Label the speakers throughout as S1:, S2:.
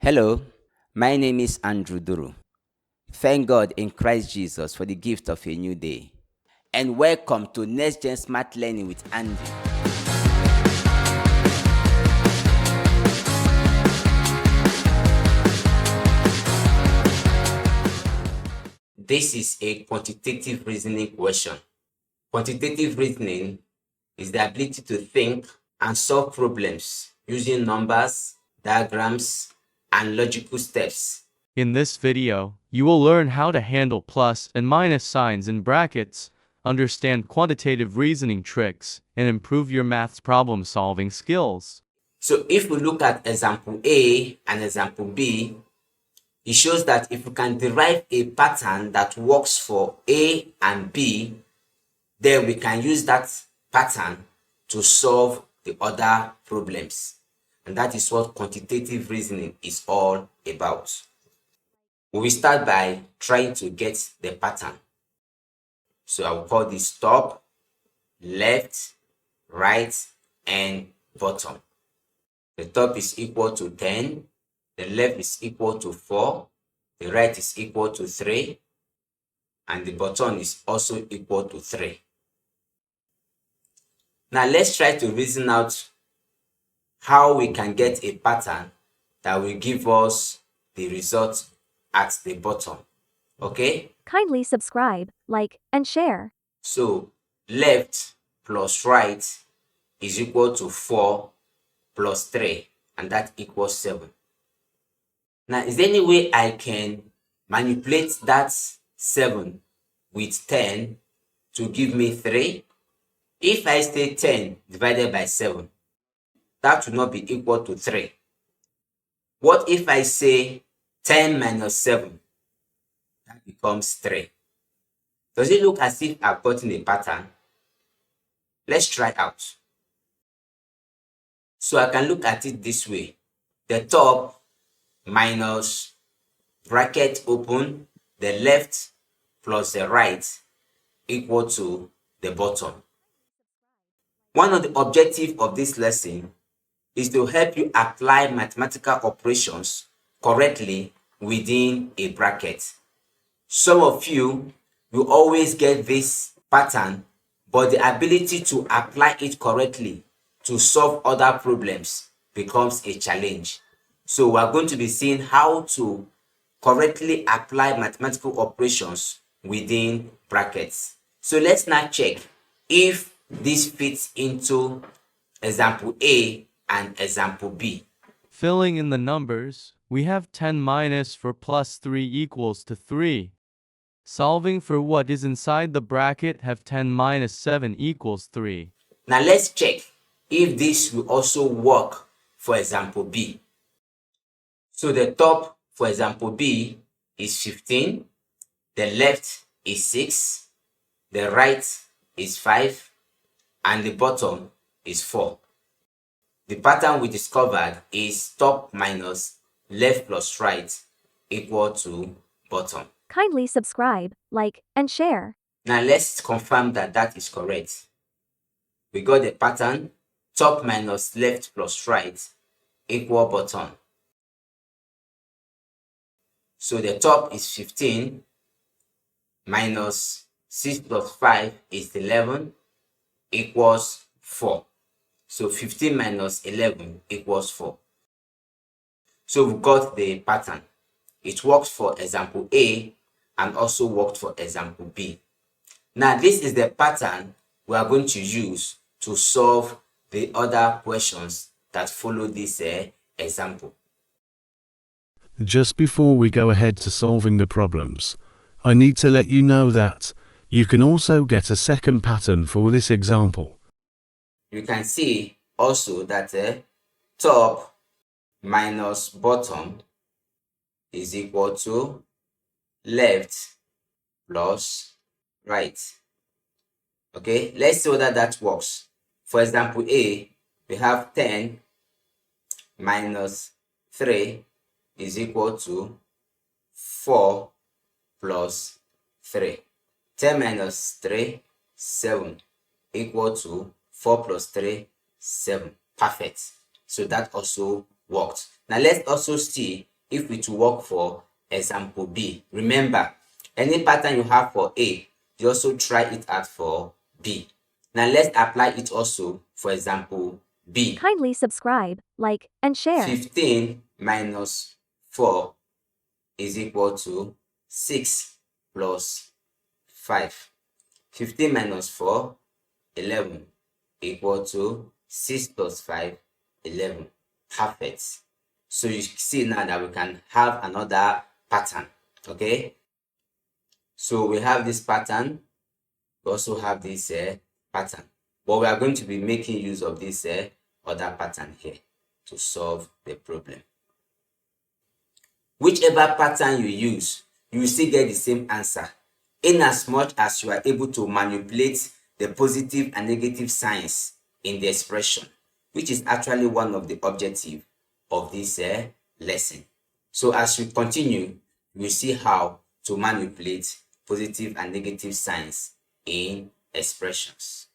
S1: Hello, my name is Andrew Duru. Thank God in Christ Jesus for the gift of a new day. And welcome to Next Gen Smart Learning with Andy. This is a quantitative reasoning question. Quantitative reasoning is the ability to think and solve problems using numbers, diagrams, and logical steps.
S2: In this video, you will learn how to handle plus and minus signs in brackets, understand quantitative reasoning tricks, and improve your maths problem-solving skills.
S1: So if we look at example A and example B, it shows that if we can derive a pattern that works for A and B, then we can use that pattern to solve the other problems. And that is what quantitative reasoning is all about. We will start by trying to get the pattern. So I will call this top, left, right, and bottom. The top is equal to 10, the left is equal to 4, the right is equal to 3, and the bottom is also equal to 3. Now let's try to reason out how we can get a pattern that will give us the result at the bottom. Okay?
S3: Kindly subscribe, like, and share.
S1: So left plus right is equal to 4 plus 3, and that equals 7. Now, is there any way I can manipulate that 7 with 10 to give me 3? If I say 10 divided by 7, that will not be equal to 3. What if I say 10 minus 7? That becomes 3. Does it look as if I've gotten a pattern? Let's try out. So I can look at it this way. The top minus bracket open, the left plus the right equal to the bottom. One of the objectives of this lesson is to help you apply mathematical operations correctly within a bracket. Some of you will always get this pattern, but the ability to apply it correctly to solve other problems becomes a challenge. So we're going to be seeing how to correctly apply mathematical operations within brackets. So let's now check if this fits into example A and example B.
S2: Filling in the numbers, we have 10 minus 4 plus 3 equals to 3. Solving for what is inside the bracket, have 10 minus 7 equals 3.
S1: Now let's check if this will also work for example B. So the top for example B is 15, the left is 6, the right is 5, and the bottom is 4. The pattern we discovered is top minus left plus right equal to bottom.
S3: Kindly subscribe, like, and share.
S1: Now let's confirm that that is correct. We got the pattern top minus left plus right equal bottom. So the top is 15 minus 6 plus 5 is 11 equals 4. So 15 minus 11 equals 4. So we've got the pattern. It works for example A and also worked for example B. Now this is the pattern we are going to use to solve the other questions that follow this example.
S4: Just before we go ahead to solving the problems, I need to let you know that you can also get a second pattern for this example.
S1: You can see also that top minus bottom is equal to left plus right. Okay, let's see whether that works. For example A, we have 10 minus 3 is equal to 4 plus 3. 10 minus 3, 7 equal to 4 plus 3, 7. Perfect. So that also worked. Now let's also see if it will work for example B. Remember, any pattern you have for A, you also try it out for B. Now let's apply it also for example B.
S3: Kindly subscribe, like, and share.
S1: 15 minus 4 is equal to 6 plus 5. 15 minus 4, 11, equal to 6 plus 5, 11. Perfect. So you see now that we can have another pattern. Okay. So we have this pattern. We also have this pattern. But we are going to be making use of this other pattern here to solve the problem. Whichever pattern you use, you will still get the same answer, in as much as you are able to manipulate the positive and negative signs in the expression, which is actually one of the objectives of this lesson. So as we continue, we see how to manipulate positive and negative signs in expressions.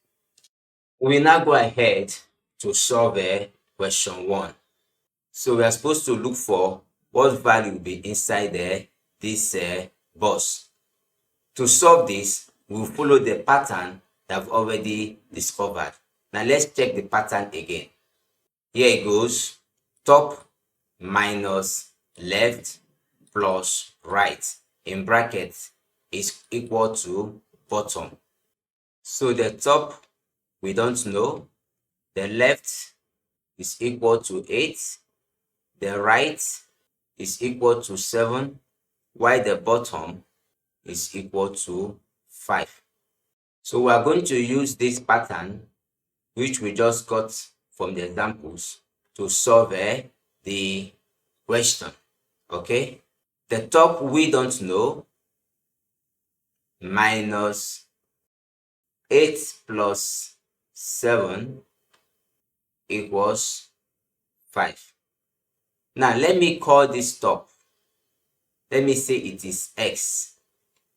S1: We will now go ahead to solve question 1. So we are supposed to look for what value will be inside this box. To solve this, we will follow the pattern that we've already discovered. Now let's check the pattern again. Here it goes. Top minus left plus right in brackets is equal to bottom. So the top we don't know. The left is equal to 8. The right is equal to 7, while the bottom is equal to 5. So we are going to use this pattern, which we just got from the examples, to solve the question. Okay? The top we don't know, minus 8 plus 7 equals 5. Now let me call this top. Let me say it is x.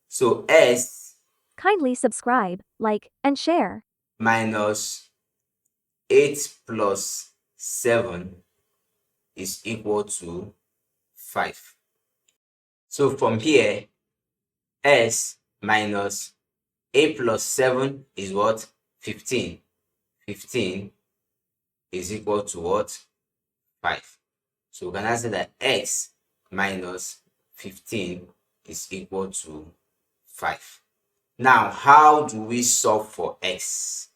S1: So s
S3: Kindly subscribe, like, and share.
S1: minus 8 plus 7 is equal to 5. So from here, s minus 8 plus 7 is what? 15. 15 is equal to what? 5. So we can answer that x minus 15 is equal to 5. Now, how do we solve for x?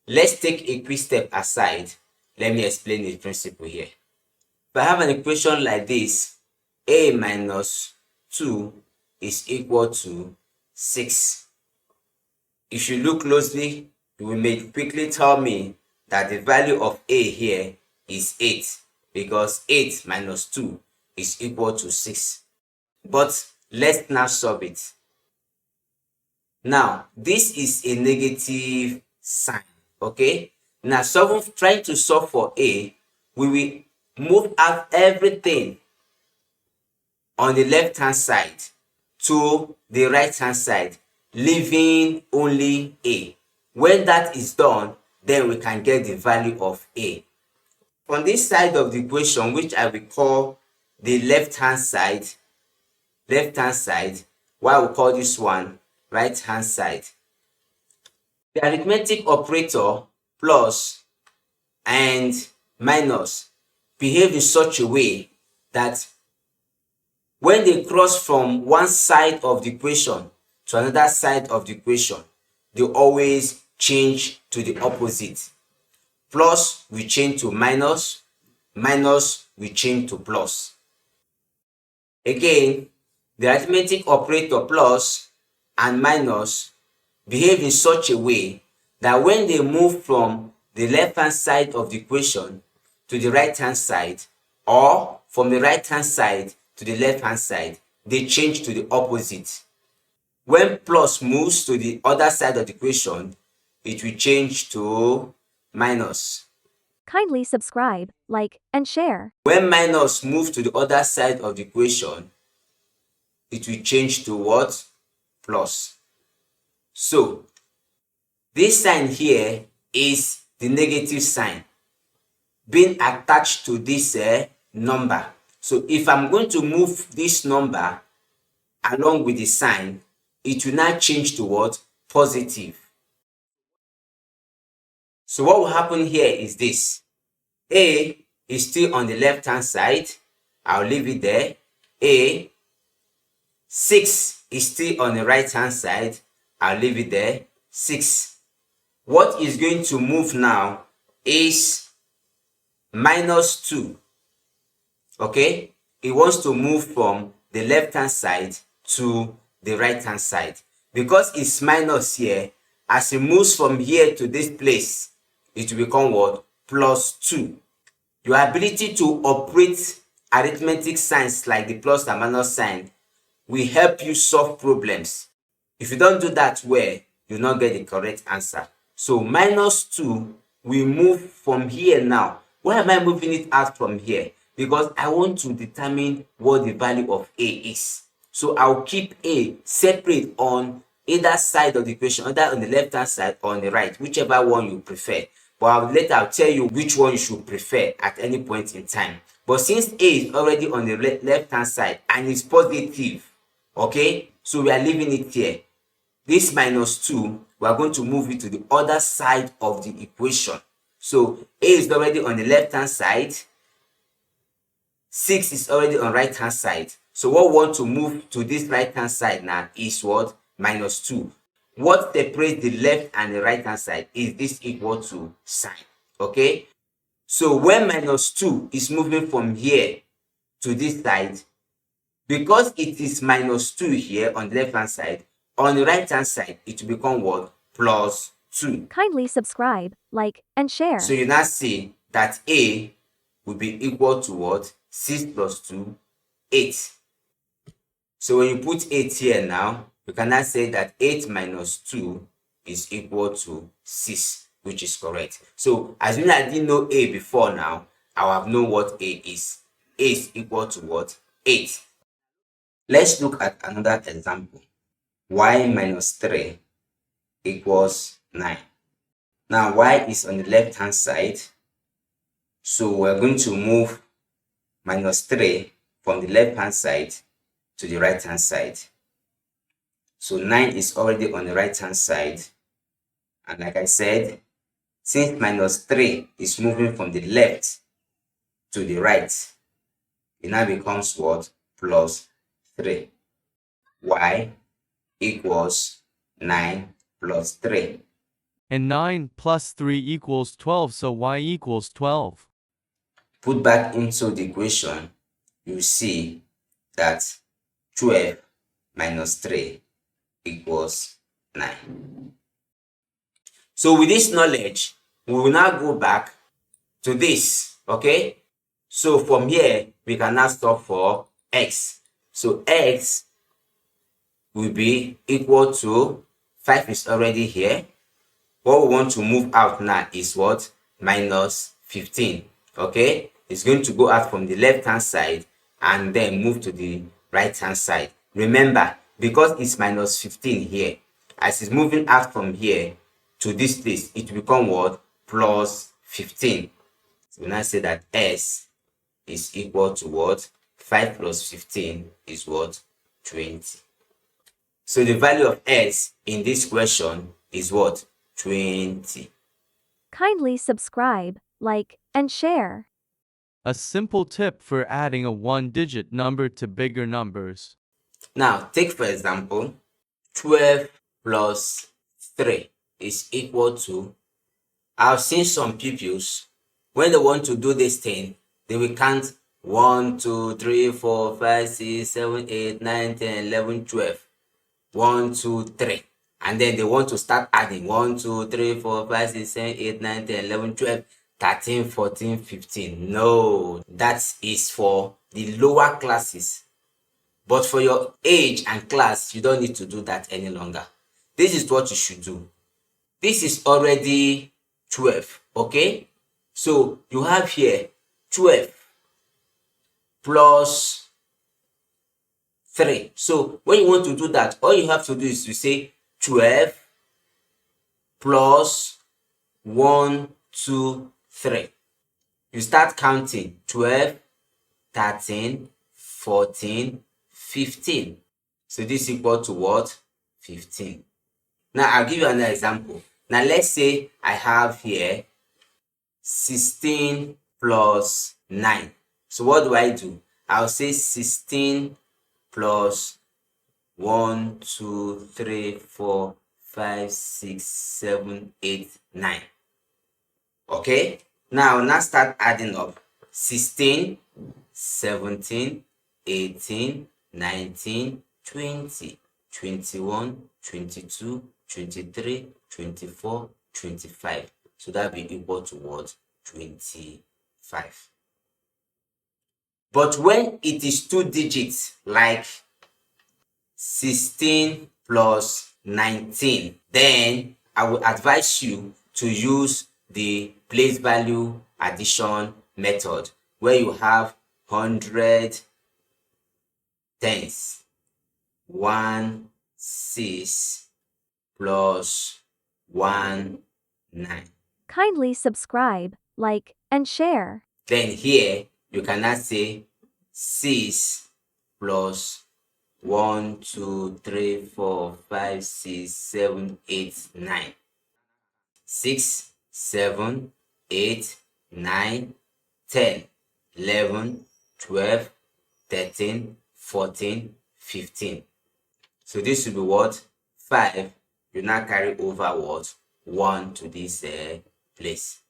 S1: Let's take a quick step aside. Let me explain the principle here. If I have an equation like this, a minus 2 is equal to 6. If you look closely, you may quickly tell me that the value of a here is 8, because 8 minus 2 is equal to 6. But let's now solve it. Now, this is a negative sign, okay? Now, trying to solve for a, we will move out everything on the left-hand side to the right-hand side, leaving only a. When that is done, then we can get the value of a. On this side of the equation, which I will call the left-hand side, why we call this one right-hand side. The arithmetic operator plus and minus behave in such a way that when they cross from one side of the equation to another side of the equation, they always change to the opposite. Plus we change to minus, minus we change to plus. Again, the arithmetic operator plus and minus behave in such a way that when they move from the left-hand side of the equation to the right-hand side, or from the right-hand side to the left-hand side, they change to the opposite. When plus moves to the other side of the equation, it will change to minus.
S3: Kindly subscribe, like, and share.
S1: When minus moves to the other side of the equation, it will change to what? Plus. So, this sign here is the negative sign being attached to this number. So if I'm going to move this number along with the sign, it will now change to what? Positive. So what will happen here is this. A is still on the left hand side. I'll leave it there. A. 6 is still on the right hand side. I'll leave it there. 6. What is going to move now is -2. Okay? It wants to move from the left hand side to the right hand side. Because it's minus here, as it moves from here to this place, it will become what? +2. Your ability to operate arithmetic signs like the plus and minus sign will help you solve problems. If you don't do that well, you'll not get the correct answer. So -2 will move from here now. Why am I moving it out from here? Because I want to determine what the value of A is. So I'll keep A separate on either side of the equation, either on the left hand side or on the right, whichever one you prefer. But later I'll tell you which one you should prefer at any point in time. But since A is already on the left hand side and it's positive, okay, so we are leaving it here. This -2, we are going to move it to the other side of the equation. So A is already on the left hand side. 6 is already on right hand side. So what we want to move to this right hand side now is what? -2. What separates the left and the right hand side is this equal to sign. Okay? So when -2 is moving from here to this side, because it is -2 here on the left hand side, on the right hand side, it will become what? +2.
S3: Kindly subscribe, like, and share.
S1: So you now see that A will be equal to what? 6 plus 2, 8. So when you put 8 here now, you can now say that 8 minus 2 is equal to 6, which is correct. So as I didn't know A before now, I will have known what A is. A is equal to what? 8. Let's look at another example. Y minus 3 equals 9. Now y is on the left hand side. So we're going to move -3 from the left hand side to the right hand side. So 9 is already on the right hand side. And like I said, since -3 is moving from the left to the right, it now becomes what? +3. Y equals 9 plus 3.
S2: And 9 plus 3 equals 12, so y equals 12.
S1: Put back into the equation, you see that 12 minus 3 equals 9. So with this knowledge, we will now go back to this, okay? So from here, we can now solve for x. So x will be equal to 5 is already here. What we want to move out now is what? -15. Okay? It's going to go out from the left hand side and then move to the right hand side. Remember, because it's -15 here, as it's moving out from here to this place, it will become what? +15. So we now say that s is equal to what? 5 plus 15 is what? 20. So the value of s in this question is what? 20.
S3: Kindly subscribe, like, and share.
S2: A simple tip for adding a one-digit number to bigger numbers.
S1: Now, take for example, 12 plus 3 is equal to, I've seen some pupils, when they want to do this thing, they will count 1, 2, 3, 4, 5, 6, 7, 8, 9, 10, 11, 12. 1, 2, 3. And then they want to start adding 1, 2, 3, 4, 5, 6, 7, 8, 9, 10, 11, 12, 13, 14, 15. No, that is for the lower classes. But for your age and class, you don't need to do that any longer. This is what you should do. This is already 12, okay? So you have here 12 plus 3. So when you want to do that, all you have to do is to say 12 plus 1, 2, 3. You start counting 12, 13, 14, 15. So this is equal to what? 15. Now I'll give you another example. Now let's say I have here 16 plus 9. So what do? I'll say 16 plus 1, 2, 3, 4, 5, 6, 7, 8, 9. Okay? Now let's start adding up. 16, 17, 18, 19, 20, 21, 22, 23, 24, 25. So that will be equal to what? 25. But when it is 2 digits, like 16 plus 19, then I will advise you to use the place value addition method, where you have 100 tens. 1, 6 plus 1, 9.
S3: Kindly subscribe, like, and share.
S1: Then here you cannot say 6 plus 1, 2, 3, 4, 5, 6, 7, 8, 9. 6, 7, 8, 9, 10, 11, 12, 13, 14, 15. So this will be what? 5. You now carry over what? 1 to this place.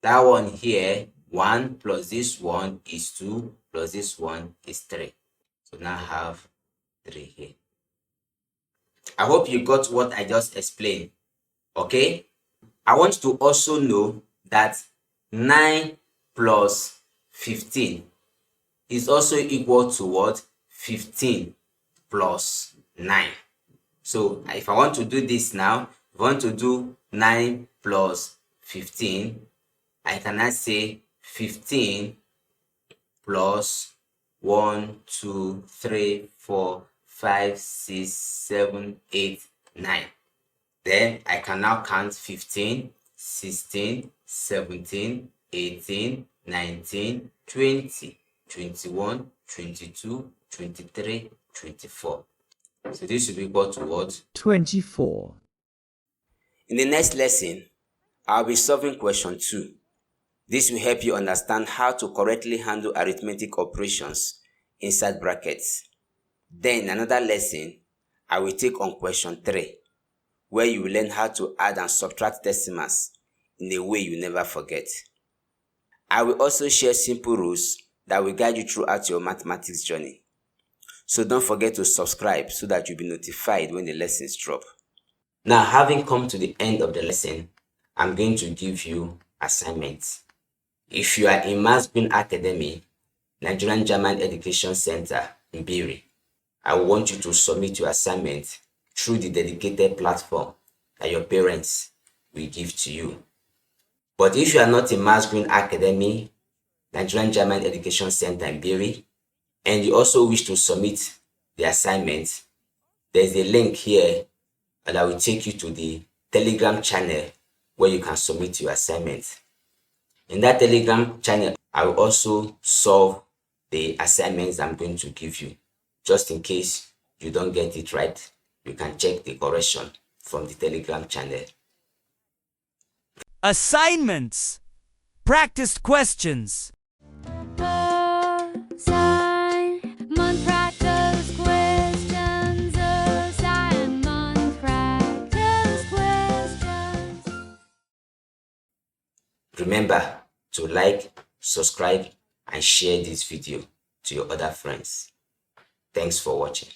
S1: That one here, 1 plus this 1 is 2, plus this 1 is 3. So now have 3 here. I hope you got what I just explained. Okay? I want to also know that 9 plus 15 is also equal to what? 15 plus 9. So if I want to do this now, if I want to do 9 plus 15, I cannot say 15 plus 1, 2, 3, 4, 5, 6, 7, 8, 9. Then I can now count 15, 16, 17, 18, 19, 20, 21, 22, 23, 24. So this will be equal to what?
S5: 24.
S1: In the next lesson, I'll be solving question 2. This will help you understand how to correctly handle arithmetic operations inside brackets. Then in another lesson, I will take on question 3, where you will learn how to add and subtract decimals in a way you never forget. I will also share simple rules that will guide you throughout your mathematics journey. So don't forget to subscribe so that you'll be notified when the lessons drop. Now, having come to the end of the lesson, I'm going to give you assignments. If you are in Maths Green Academy, Nigerian German Education Center in Biri, I want you to submit your assignment through the dedicated platform that your parents will give to you. But if you are not in Maths Green Academy, Nigerian German Education Center in Biri, and you also wish to submit the assignment, there's a link here that will take you to the Telegram channel where you can submit your assignment. In that Telegram channel, I will also solve the assignments I'm going to give you. Just in case you don't get it right, you can check the correction from the Telegram channel.
S5: Assignments. Practice questions.
S6: Assignment practice questions. Assignment practice questions.
S1: Remember to like, subscribe, and share this video to your other friends. Thanks for watching.